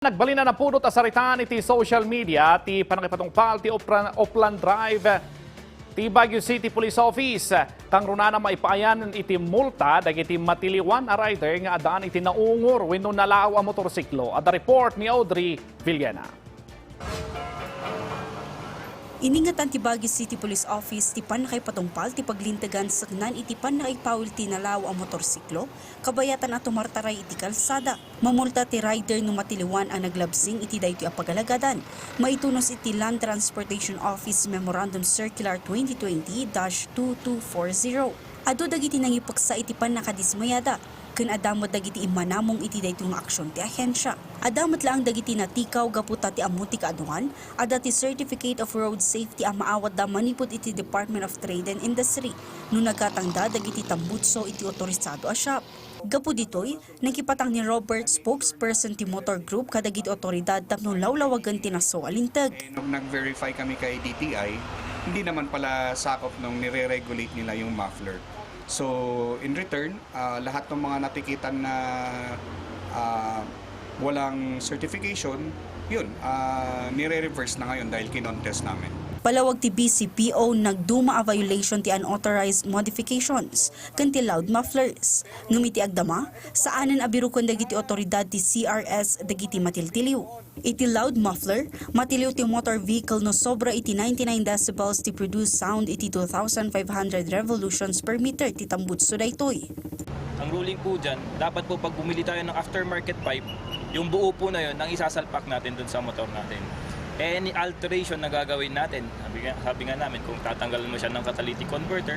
Nagbalina na pudot asaritan iti social media ti panakipatungpal ti Oplan Drive ti Baguio City Police Office. Kang runana maipaayan iti multa dagiti matiliwan a rider nga adaan iti naungor wenno nalaaw a motorsiklo. Ada report ni Audrey Villena. Iningatan ti Baguio City Police Office ti panakay patungpal ti paglintagan saknan iti panakay pawil ti nalaw ang motorsiklo, kabayatan at tumartaray iti kalsada. Mamulta ti rider no matiliwan ang naglabsing iti daytoy a pagalagadan. Maitunos iti Land Transportation Office Memorandum Circular 2020-2240. Ado dagiti nangipaksa iti panakadismayada. Kun adamot dagiti imanamong iti daytoy nga aksyon ti ahensya. Adamot lang dagiti natikaw gaputa ti amuti kaadungan, ada ti Certificate of Road Safety a maawat da manipod iti Department of Trade and Industry no nagkatangda dagiti tambutso iti otorisado a shop. Gapu ditoy, nakipatang ni Robert, spokesperson ti Motor Group kadagiti otoridad tapno lawlawagan ti naso alintag. Nung nag-verify kami kay DTI, hindi naman pala sakop nung nire-regulate nila yung muffler. So in return, lahat ng mga natikitan na walang certification, yun, nire-reverse na ngayon dahil kinontest namin. Palawag ti BCPO nagduma a violation ti unauthorized modifications kanti loud mufflers. Ngumiti agdama, saanan abirukon dagiti otoridad ti CRS dagiti matiltiliw. Iti loud muffler, matiliw ti motor vehicle no sobra iti 99 decibels ti produce sound iti 2,500 revolutions per meter ti tambutso daytoy. Ang ruling po dyan, dapat po pag bumili tayo ng aftermarket pipe, yung buo po na yun, ang isasalpak natin dun sa motor natin. Any alteration na gagawin natin, sabi nga namin, kung tatanggalan mo siya ng catalytic converter,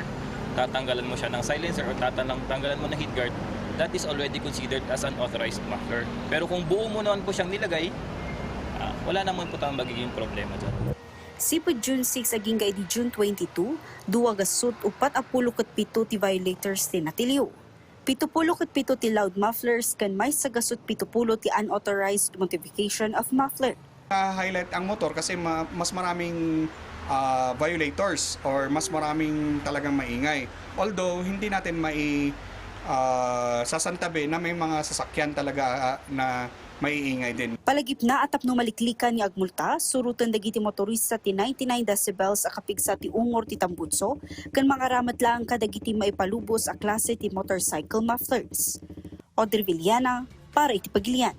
tatanggalan mo siya ng silencer, o tatanggalan mo ng heat guard, that is already considered as an authorized muffler. Pero kung buo mo naman po siyang nilagay, wala naman po tayong magiging problema dyan. Sipod June 6 aging di June 22, duwag asut upat apulo ket pito ti violators ti natiliw. 70 ket pito ti loud mufflers kan may sagasut 70 ti unauthorized modification of muffler. Highlight ang motor kasi mas maraming violators or mas maraming talagang maingay. Although hindi natin sasantabi na may mga sasakyan talaga na maiingay din. Palagip na atap no maliklikan ni agmulta, surutan dagiti motorista ti 99 decibels a kapigsa ti ungor ti tambutso, kan mga ramat lang kadagiti maipalubos a klase ti motorcycle mufflers. Audrey Villena, para iti Pagilian.